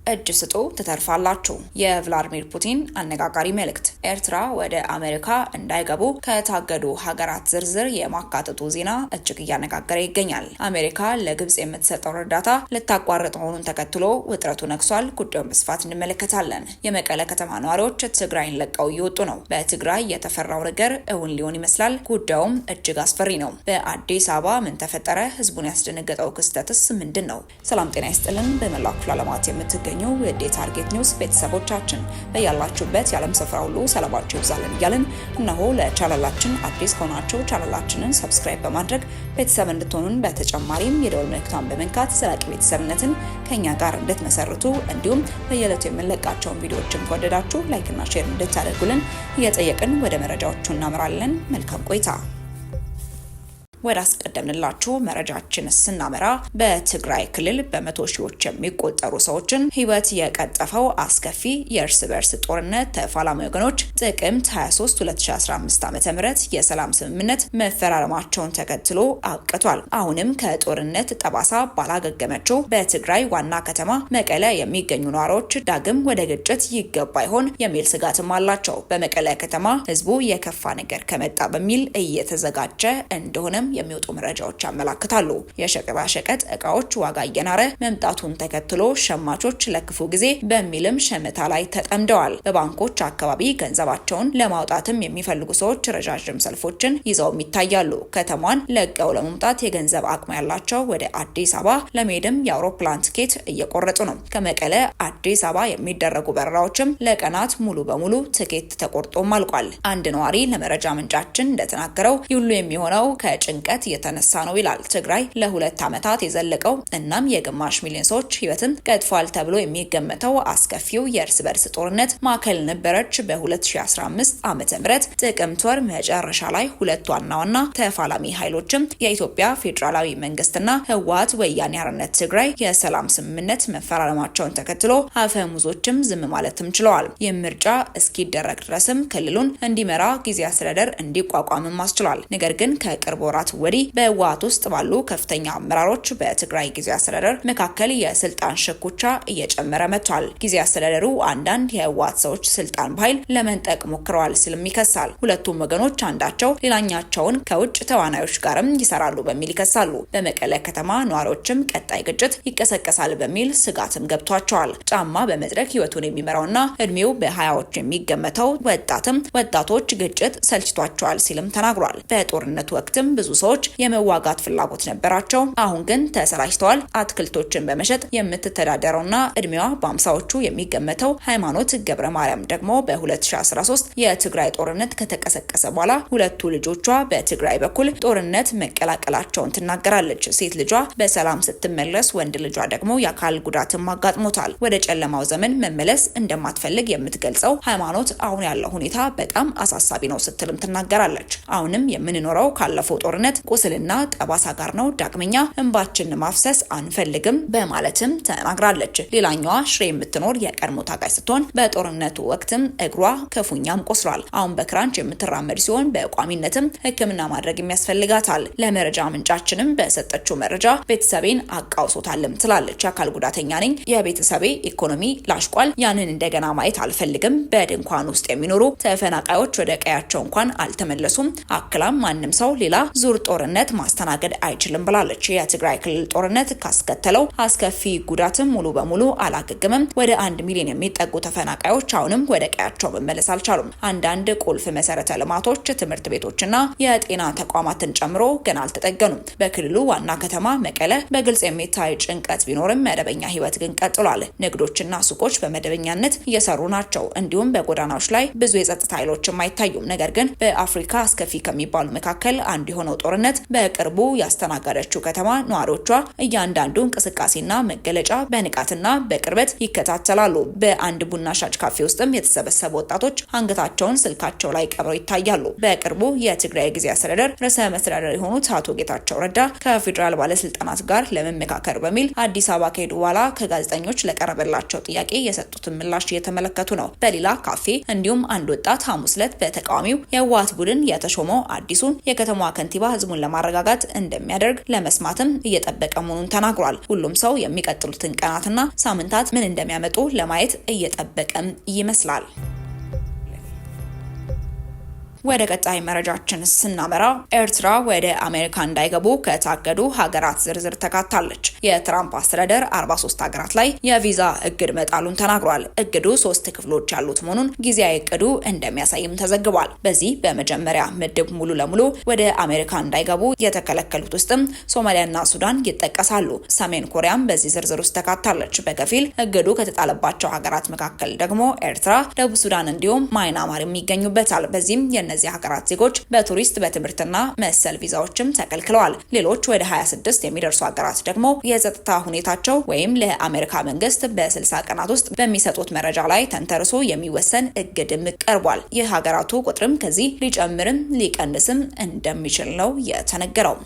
እጅ ስጡ ትተርፋላችሁ። የቭላድሚር ፑቲን አነጋጋሪ መልእክት። ኤርትራ ወደ አሜሪካ እንዳይገቡ ከታገዱ ሀገራት ዝርዝር የማካተቱ ዜና እጅግ እያነጋገረ ይገኛል። አሜሪካ ለግብጽ የምትሰጠው እርዳታ ልታቋርጥ መሆኑን ተከትሎ ውጥረቱ ነግሷል። ጉዳዩን በስፋት እንመለከታለን። የመቀለ ከተማ ነዋሪዎች ትግራይን ለቀው እየወጡ ነው። በትግራይ የተፈራው ነገር እውን ሊሆን ይመስላል። ጉዳዩም እጅግ አስፈሪ ነው። በአዲስ አበባ ምን ተፈጠረ? ህዝቡን ያስደነገጠው ክስተትስ ምንድን ነው? ሰላም ጤና ይስጥልን። በመላው ክፍለ ዓለማት የምትገኙ የዴ ታርጌት ኒውስ ቤተሰቦቻችን በያላችሁበት የዓለም ስፍራ ሁሉ ሰላማችሁ ይብዛልን እያልን እነሆ ለቻናላችን አዲስ ከሆናችሁ ቻናላችንን ሰብስክራይብ በማድረግ ቤተሰብ እንድትሆኑን በተጨማሪም የደወል ምልክቷን በመንካት ዘላቂ ቤተሰብነትን ከኛ ጋር እንድትመሰርቱ እንዲሁም በየዕለቱ የምንለቃቸውን ቪዲዮዎችን ከወደዳችሁ ላይክና ሼር እንድታደርጉልን እየጠየቅን ወደ መረጃዎቹ እናመራለን። መልካም ቆይታ። ወደ አስቀደምንላችሁ መረጃችን ስናመራ በትግራይ ክልል በመቶ ሺዎች የሚቆጠሩ ሰዎችን ህይወት የቀጠፈው አስከፊ የእርስ በርስ ጦርነት ተፋላሚ ወገኖች ጥቅምት 23 2015 ዓ.ም የሰላም ስምምነት መፈራረማቸውን ተከትሎ አብቅቷል። አሁንም ከጦርነት ጠባሳ ባላገገመችው በትግራይ ዋና ከተማ መቀለ የሚገኙ ነዋሪዎች ዳግም ወደ ግጭት ይገባ ይሆን የሚል ስጋትም አላቸው። በመቀለ ከተማ ህዝቡ የከፋ ነገር ከመጣ በሚል እየተዘጋጀ እንደሆነ የሚወጡ መረጃዎች ያመላክታሉ። የሸቀጣሸቀጥ እቃዎች ዋጋ እየናረ መምጣቱን ተከትሎ ሸማቾች ለክፉ ጊዜ በሚልም ሸመታ ላይ ተጠምደዋል። በባንኮች አካባቢ ገንዘባቸውን ለማውጣትም የሚፈልጉ ሰዎች ረዣዥም ሰልፎችን ይዘውም ይታያሉ። ከተማዋን ለቀው ለመውጣት የገንዘብ አቅም ያላቸው ወደ አዲስ አበባ ለመሄድም የአውሮፕላን ትኬት እየቆረጡ ነው። ከመቀለ አዲስ አበባ የሚደረጉ በረራዎችም ለቀናት ሙሉ በሙሉ ትኬት ተቆርጦም አልቋል። አንድ ነዋሪ ለመረጃ ምንጫችን እንደተናገረው ሁሉ የሚሆነው ከጭንቀት የተነሳ ነው ይላል። ትግራይ ለ2 ዓመታት የዘለቀው እናም የግማሽ ሚሊዮን ሰዎች ህይወትን ቀጥፏል ተብሎ የሚገመተው አስከፊው የእርስ በርስ ጦርነት ማዕከል ነበረች። በ2015 ዓመተ ምህረት ጥቅምት ወር መጨረሻ ላይ ሁለት ዋና ተፋላሚ ኃይሎችም የኢትዮጵያ ፌዴራላዊ መንግስትና ህወሓት ወያኔ ሓርነት ትግራይ የሰላም ስምምነት መፈራረማቸውን ተከትሎ አፈሙዞችም ዝም ማለትም ችለዋል። የምርጫ እስኪደረግ ድረስም ክልሉን እንዲመራ ጊዜ አስተዳደር እንዲቋቋምም አስችሏል። ነገር ግን ከቅርብ ወራት ወዲህ በህወሓት ውስጥ ባሉ ከፍተኛ አመራሮች በትግራይ ጊዜ አስተዳደር መካከል የስልጣን ሽኩቻ እየጨመረ መጥቷል። ጊዜ አስተዳደሩ አንዳንድ የህወሓት ሰዎች ስልጣን በኃይል ለመንጠቅ ሞክረዋል ሲልም ይከሳል። ሁለቱም ወገኖች አንዳቸው ሌላኛቸውን ከውጭ ተዋናዮች ጋርም ይሰራሉ በሚል ይከሳሉ። በመቀለ ከተማ ነዋሪዎችም ቀጣይ ግጭት ይቀሰቀሳል በሚል ስጋትም ገብቷቸዋል። ጫማ በመድረክ ህይወቱን የሚመራውና እድሜው በ20ዎች የሚገመተው ወጣቶች ግጭት ሰልችቷቸዋል ሲልም ተናግሯል። በጦርነቱ ወቅትም ብዙ ሰዎች የመዋጋት ፍላጎት ነበራቸው። አሁን ግን ተሰራጭተዋል። አትክልቶችን በመሸጥ የምትተዳደረውና እድሜዋ በ50ዎቹ የሚገመተው ሃይማኖት ገብረ ማርያም ደግሞ በ2013 የትግራይ ጦርነት ከተቀሰቀሰ በኋላ ሁለቱ ልጆቿ በትግራይ በኩል ጦርነት መቀላቀላቸውን ትናገራለች። ሴት ልጇ በሰላም ስትመለስ፣ ወንድ ልጇ ደግሞ የአካል ጉዳትም አጋጥሞታል። ወደ ጨለማው ዘመን መመለስ እንደማትፈልግ የምትገልጸው ሃይማኖት አሁን ያለው ሁኔታ በጣም አሳሳቢ ነው ስትልም ትናገራለች። አሁንም የምንኖረው ካለፈው ጦርነት ቁስልና ጠባሳ ጋር ነው። ዳግመኛ እንባችን ማፍሰስ አንፈልግም በማለትም ተናግራለች። ሌላኛዋ ሽሬ የምትኖር የቀድሞ ታጋይ ስትሆን በጦርነቱ ወቅትም እግሯ ክፉኛም ቆስሏል። አሁን በክራንች የምትራመድ ሲሆን በቋሚነትም ሕክምና ማድረግ የሚያስፈልጋታል። ለመረጃ ምንጫችንም በሰጠችው መረጃ ቤተሰቤን አቃውሶታልም ትላለች። አካል ጉዳተኛ ነኝ። የቤተሰቤ ኢኮኖሚ ላሽቋል። ያንን እንደገና ማየት አልፈልግም። በድንኳን ውስጥ የሚኖሩ ተፈናቃዮች ወደ ቀያቸው እንኳን አልተመለሱም። አክላም ማንም ሰው ሌላ ዙር ጦርነት ማስተናገድ አይችልም ብላለች። የትግራይ ክልል ጦርነት ካስከተለው አስከፊ ጉዳትም ሙሉ በሙሉ አላገገመም። ወደ 1 ሚሊዮን የሚጠጉ ተፈናቃዮች አሁንም ወደ ቀያቸው መመለስ አልቻሉም። አንዳንድ ቁልፍ መሰረተ ልማቶች፣ ትምህርት ቤቶችና የጤና ተቋማትን ጨምሮ ገና አልተጠገኑም። በክልሉ ዋና ከተማ መቀለ በግልጽ የሚታይ ጭንቀት ቢኖርም መደበኛ ህይወት ግን ቀጥሏል። ንግዶችና ሱቆች በመደበኛነት እየሰሩ ናቸው። እንዲሁም በጎዳናዎች ላይ ብዙ የጸጥታ ኃይሎችም አይታዩም። ነገር ግን በአፍሪካ አስከፊ ከሚባሉ መካከል አንዱ የሆነው ጦርነት በቅርቡ ያስተናገደችው ከተማ ነዋሪዎቿ እያንዳንዱ እንቅስቃሴና መገለጫ በንቃትና በቅርበት ይከታተላሉ። በአንድ ቡና ሻጭ ካፌ ውስጥም የተሰበሰቡ ወጣቶች አንገታቸውን ስልካቸው ላይ ቀብረው ይታያሉ። በቅርቡ የትግራይ ጊዜ አስተዳደር ርዕሰ መስተዳድር የሆኑት አቶ ጌታቸው ረዳ ከፌዴራል ባለስልጣናት ጋር ለመመካከር በሚል አዲስ አበባ ከሄዱ በኋላ ከጋዜጠኞች ለቀረበላቸው ጥያቄ የሰጡትን ምላሽ እየተመለከቱ ነው። በሌላ ካፌ እንዲሁም አንድ ወጣት ሐሙስ ዕለት በተቃዋሚው የህወሓት ቡድን የተሾመው አዲሱን የከተማዋ ከንቲባ ህዝቡን ለማረጋጋት እንደሚያደርግ ለመስማትም እየጠበቀ መሆኑን ተናግሯል። ሁሉም ሰው የሚቀጥሉትን ቀናትና ሳምንታት ምን እንደሚያመጡ ለማየት እየጠበቀም ይመስላል። ወደ ቀጣይ መረጃችን ስናመራ ኤርትራ ወደ አሜሪካ እንዳይገቡ ከታገዱ ሀገራት ዝርዝር ተካታለች። የትራምፕ አስተዳደር 43 ሀገራት ላይ የቪዛ እግድ መጣሉን ተናግሯል። እግዱ 3 ክፍሎች ያሉት መሆኑን ጊዜያዊ እቅዱ እንደሚያሳይም ተዘግቧል። በዚህ በመጀመሪያ ምድብ ሙሉ ለሙሉ ወደ አሜሪካ እንዳይገቡ የተከለከሉት ውስጥም ሶማሊያና ሱዳን ይጠቀሳሉ። ሰሜን ኮሪያም በዚህ ዝርዝር ውስጥ ተካታለች። በከፊል እግዱ ከተጣለባቸው ሀገራት መካከል ደግሞ ኤርትራ፣ ደቡብ ሱዳን እንዲሁም ማይናማርም ይገኙበታል። በዚህም የእነዚህ ሀገራት ዜጎች በቱሪስት በትምህርትና መሰል ቪዛዎችም ተከልክለዋል። ሌሎች ወደ 26 የሚደርሱ ሀገራት ደግሞ የጸጥታ ሁኔታቸው ወይም ለአሜሪካ መንግስት በ60 ቀናት ውስጥ በሚሰጡት መረጃ ላይ ተንተርሶ የሚወሰን እግድም ቀርቧል። የሀገራቱ ቁጥርም ከዚህ ሊጨምርም ሊቀንስም እንደሚችል ነው የተነገረው።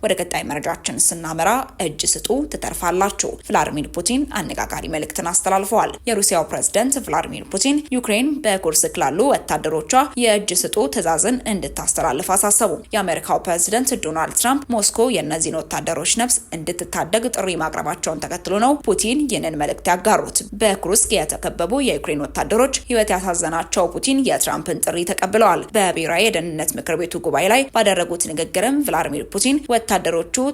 ወደ ቀጣይ መረጃችን ስናመራ እጅ ስጡ ትተርፋላችሁ። ቭላድሚር ፑቲን አነጋጋሪ መልእክትን አስተላልፈዋል። የሩሲያው ፕሬዝዳንት ቭላድሚር ፑቲን ዩክሬን በኩርስክ ላሉ ወታደሮቿ የእጅ ስጡ ትዕዛዝን እንድታስተላልፍ አሳሰቡ። የአሜሪካው ፕሬዝዳንት ዶናልድ ትራምፕ ሞስኮ የእነዚህን ወታደሮች ነፍስ እንድትታደግ ጥሪ ማቅረባቸውን ተከትሎ ነው ፑቲን ይህንን መልእክት ያጋሩት። በኩርስክ የተከበቡ የዩክሬን ወታደሮች ህይወት ያሳዘናቸው ፑቲን የትራምፕን ጥሪ ተቀብለዋል። በብሔራዊ የደህንነት ምክር ቤቱ ጉባኤ ላይ ባደረጉት ንግግርም ቭላድሚር ፑቲን ወታደሮቹ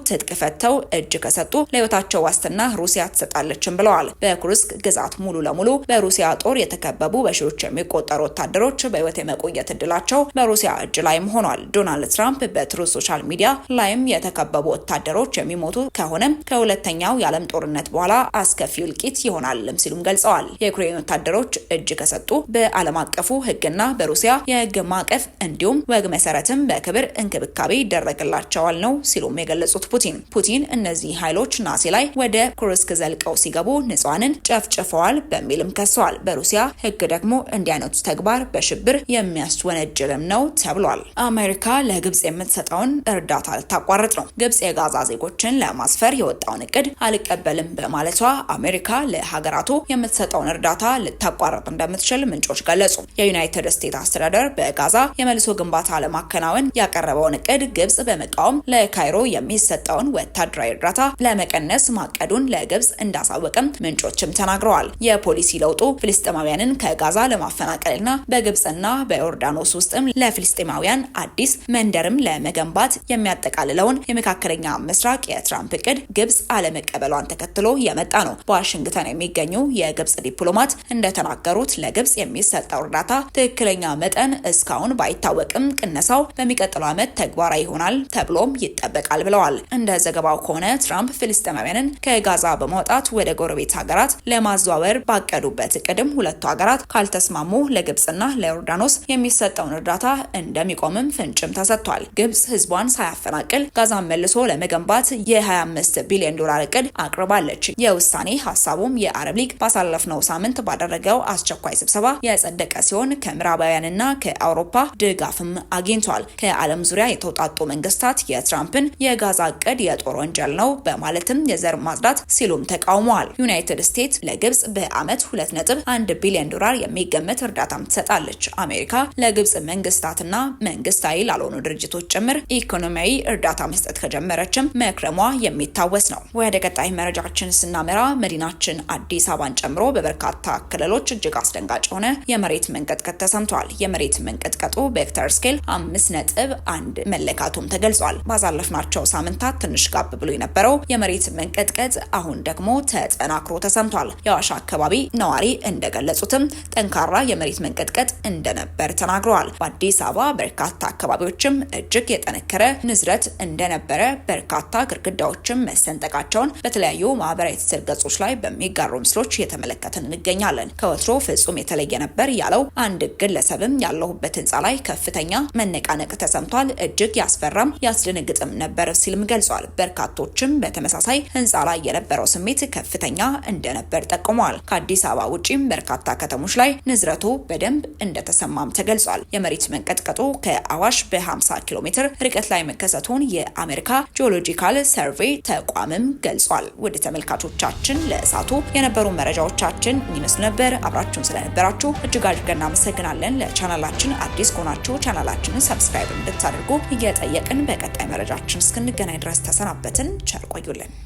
ትጥቅ ፈተው እጅ ከሰጡ ለህይወታቸው ዋስትና ሩሲያ ትሰጣለችም ብለዋል። በኩርስክ ግዛት ሙሉ ለሙሉ በሩሲያ ጦር የተከበቡ በሺዎች የሚቆጠሩ ወታደሮች በህይወት የመቆየት እድላቸው በሩሲያ እጅ ላይም ሆኗል። ዶናልድ ትራምፕ በትሩዝ ሶሻል ሚዲያ ላይም የተከበቡ ወታደሮች የሚሞቱ ከሆነም ከሁለተኛው የዓለም ጦርነት በኋላ አስከፊ እልቂት ይሆናልም ሲሉም ገልጸዋል። የዩክሬን ወታደሮች እጅ ከሰጡ በዓለም አቀፉ ህግና በሩሲያ የህግ ማዕቀፍ እንዲሁም ወግ መሰረትም በክብር እንክብካቤ ይደረግላቸዋል ነው ሲሉ የገለጹት ፑቲን እነዚህ ኃይሎች ናሲ ላይ ወደ ኩርስክ ዘልቀው ሲገቡ ንጹሃንን ጨፍጭፈዋል በሚልም ከሰዋል። በሩሲያ ህግ ደግሞ እንዲህ አይነቱ ተግባር በሽብር የሚያስወነጅልም ነው ተብሏል። አሜሪካ ለግብጽ የምትሰጠውን እርዳታ ልታቋርጥ ነው። ግብጽ የጋዛ ዜጎችን ለማስፈር የወጣውን እቅድ አልቀበልም በማለቷ አሜሪካ ለሀገራቱ የምትሰጠውን እርዳታ ልታቋርጥ እንደምትችል ምንጮች ገለጹ። የዩናይትድ ስቴትስ አስተዳደር በጋዛ የመልሶ ግንባታ ለማከናወን ያቀረበውን እቅድ ግብጽ በመቃወም ለካይሮ የሚሰጠውን ወታደራዊ እርዳታ ለመቀነስ ማቀዱን ለግብጽ እንዳሳወቀም ምንጮችም ተናግረዋል። የፖሊሲ ለውጡ ፍልስጤማውያንን ከጋዛ ለማፈናቀልና በግብጽና በዮርዳኖስ ውስጥም ለፍልስጤማውያን አዲስ መንደርም ለመገንባት የሚያጠቃልለውን የመካከለኛ ምስራቅ የትራምፕ እቅድ ግብጽ አለመቀበሏን ተከትሎ የመጣ ነው። በዋሽንግተን የሚገኙ የግብጽ ዲፕሎማት እንደተናገሩት ለግብጽ የሚሰጠው እርዳታ ትክክለኛ መጠን እስካሁን ባይታወቅም ቅነሳው በሚቀጥለው ዓመት ተግባራዊ ይሆናል ተብሎም ይጠበቃል ብለዋል። እንደ ዘገባው ከሆነ ትራምፕ ፍልስጤማውያንን ከጋዛ በማውጣት ወደ ጎረቤት ሀገራት ለማዘዋወር ባቀዱበት እቅድም ሁለቱ ሀገራት ካልተስማሙ ለግብጽና ለዮርዳኖስ የሚሰጠውን እርዳታ እንደሚቆምም ፍንጭም ተሰጥቷል። ግብጽ ህዝቧን ሳያፈናቅል ጋዛን መልሶ ለመገንባት የ25 ቢሊዮን ዶላር እቅድ አቅርባለች። የውሳኔ ሀሳቡም የአረብ ሊግ ባሳለፍነው ሳምንት ባደረገው አስቸኳይ ስብሰባ የጸደቀ ሲሆን ከምዕራባውያንና ከአውሮፓ ድጋፍም አግኝቷል። ከዓለም ዙሪያ የተውጣጡ መንግስታት የትራምፕን የጋዛ እቅድ የጦር ወንጀል ነው በማለትም የዘር ማጽዳት ሲሉም ተቃውመዋል። ዩናይትድ ስቴትስ ለግብጽ በአመት 2.1 ቢሊዮን ዶላር የሚገመት እርዳታም ትሰጣለች። አሜሪካ ለግብጽ መንግስታትና መንግስታዊ ላልሆኑ ድርጅቶች ጭምር ኢኮኖሚያዊ እርዳታ መስጠት ከጀመረችም መክረሟ የሚታወስ ነው። ወደ ቀጣይ መረጃችን ስናመራ መዲናችን አዲስ አበባን ጨምሮ በበርካታ ክልሎች እጅግ አስደንጋጭ የሆነ የመሬት መንቀጥቀጥ ተሰምቷል። የመሬት መንቀጥቀጡ በሬክተር ስኬል 5.1 መለካቱም ተገልጿል። ባሳለፍናቸው ሳምንታት ትንሽ ጋብ ብሎ የነበረው የመሬት መንቀጥቀጥ አሁን ደግሞ ተጠናክሮ ተሰምቷል። የአዋሽ አካባቢ ነዋሪ እንደገለጹትም ጠንካራ የመሬት መንቀጥቀጥ እንደነበር ተናግረዋል። በአዲስ አበባ በርካታ አካባቢዎችም እጅግ የጠነከረ ንዝረት እንደነበረ፣ በርካታ ግድግዳዎችም መሰንጠቃቸውን በተለያዩ ማህበራዊ ትስስር ገጾች ላይ በሚጋሩ ምስሎች እየተመለከትን እንገኛለን። ከወትሮ ፍጹም የተለየ ነበር ያለው አንድ ግለሰብም ያለሁበት ህንፃ ላይ ከፍተኛ መነቃነቅ ተሰምቷል። እጅግ ያስፈራም ያስደነግጥም ነበር ነበር ሲልም ገልጿል። በርካቶችም በተመሳሳይ ህንፃ ላይ የነበረው ስሜት ከፍተኛ እንደነበር ጠቁመዋል። ከአዲስ አበባ ውጪም በርካታ ከተሞች ላይ ንዝረቱ በደንብ እንደተሰማም ተገልጿል። የመሬት መንቀጥቀጡ ከአዋሽ በ50 ኪሎ ሜትር ርቀት ላይ መከሰቱን የአሜሪካ ጂኦሎጂካል ሰርቬይ ተቋምም ገልጿል። ወደ ተመልካቾቻችን ለእሳቱ የነበሩ መረጃዎቻችን ይመስሉ ነበር። አብራችሁን ስለነበራችሁ እጅግ አድርገን እናመሰግናለን። ለቻናላችን አዲስ ከሆናችሁ ቻናላችንን ሰብስክራይብ እንድታደርጉ እየጠየቅን በቀጣይ መረጃችን እስክንገናኝ ድረስ ተሰናበትን። ቸር ቆዩልን።